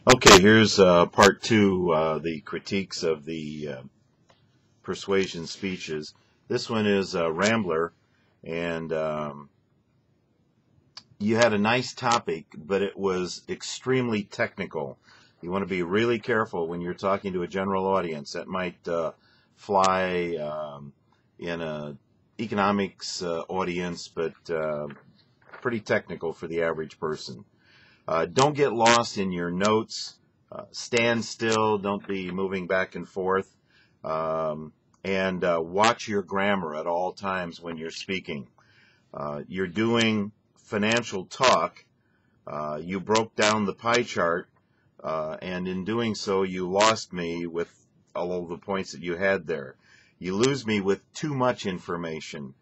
Okay, here's part two, the critiques of the persuasion speeches. This one is Rambler, and you had a nice topic, but it was extremely technical. You want to be really careful when you're talking to a general audience. That might fly in a economics audience, but pretty technical for the average person. Don't get lost in your notes. Stand still. Don't be moving back and forth. And watch your grammar at all times when you're speaking. You're doing financial talk. You broke down the pie chart, and in doing so, you lost me with all of the points that you had there. You lose me with too much information.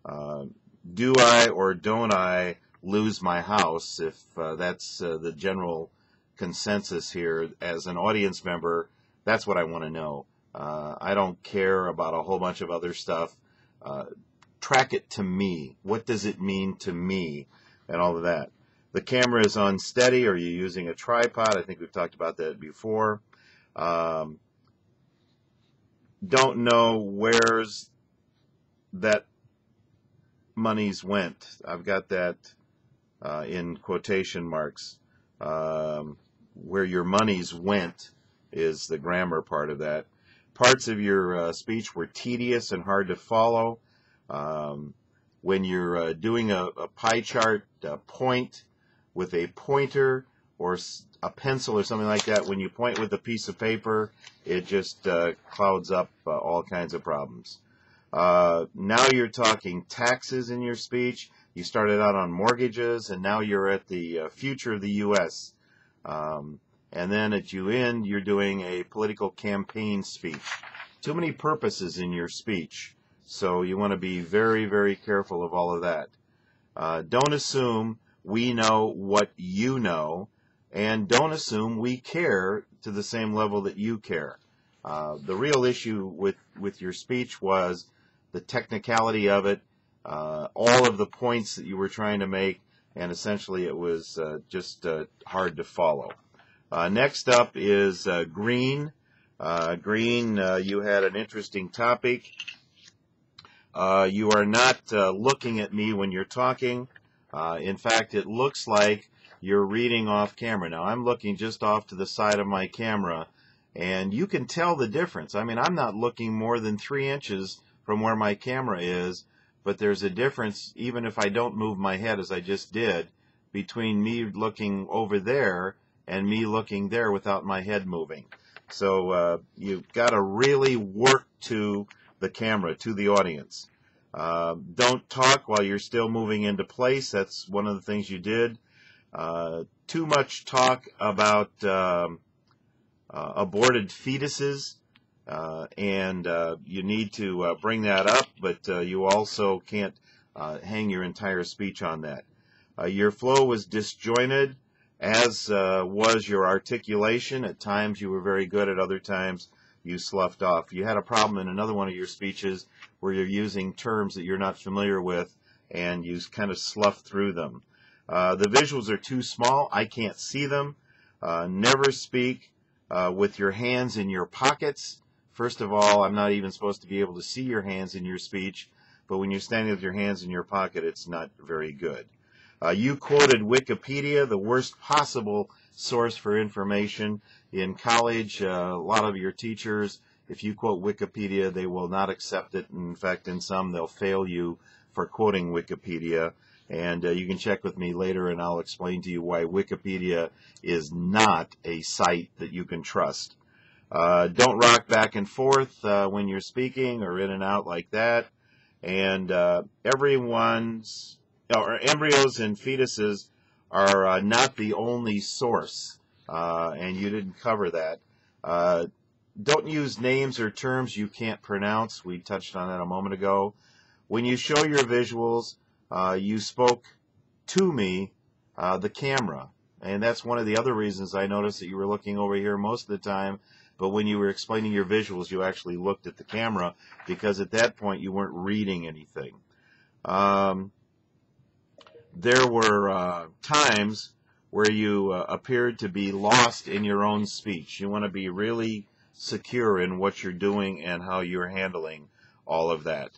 Do I or don't I lose my house? If that's the general consensus here as an audience member, that's what I want to know. I don't care about a whole bunch of other stuff. Track it to me. What does it mean to me? And all of that. The camera is on steady. Are you using a tripod? I think we've talked about that before. Don't know where's that money's went. I've got that in quotation marks. Where your money's went is the grammar part of that. Parts of your speech were tedious and hard to follow. When you're doing a pie chart, point with a pointer or a pencil or something like that. When you point with a piece of paper, it just clouds up all kinds of problems. Now you're talking taxes in your speech. You started out on mortgages, and now you're at the future of the U.S. And then at you end, you're doing a political campaign speech. Too many purposes in your speech, so you want to be very, very careful of all of that. Don't assume we know what you know, and don't assume we care to the same level that you care. The real issue with your speech was the technicality of it, all of the points that you were trying to make, and essentially it was just hard to follow. Next up is Green. Green, you had an interesting topic. You are not looking at me when you're talking. In fact, it looks like you're reading off camera. Now, I'm looking just off to the side of my camera, and you can tell the difference. I mean, I'm not looking more than 3 inches from where my camera is, but there's a difference, even if I don't move my head as I just did, between me looking over there and me looking there without my head moving. So you've got to really work to the camera, to the audience. Don't talk while you're still moving into place. That's one of the things you did. Too much talk about aborted fetuses, and you need to bring that up, but you also can't hang your entire speech on that. Your flow was disjointed, as was your articulation. At times you were very good, at other times you sloughed off. You had a problem in another one of your speeches where you're using terms that you're not familiar with, and you kind of slough through them. The visuals are too small. I can't see them. Never speak with your hands in your pockets. First of all, I'm not even supposed to be able to see your hands in your speech, but when you're standing with your hands in your pocket, it's not very good. You quoted Wikipedia, the worst possible source for information. In college, a lot of your teachers, if you quote Wikipedia, they will not accept it. In fact, in some, they'll fail you for quoting Wikipedia. And you can check with me later, and I'll explain to you why Wikipedia is not a site that you can trust. Don't rock back and forth when you're speaking or in and out like that. And embryos and fetuses are not the only source, and you didn't cover that. Don't use names or terms you can't pronounce. We touched on that a moment ago. When you show your visuals, you spoke to me, the camera. And that's one of the other reasons I noticed that you were looking over here most of the time. But when you were explaining your visuals, you actually looked at the camera, because at that point you weren't reading anything. There were times where you appeared to be lost in your own speech. You want to be really secure in what you're doing and how you're handling all of that.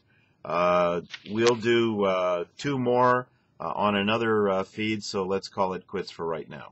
We'll do 2 more on another feed, so let's call it quits for right now.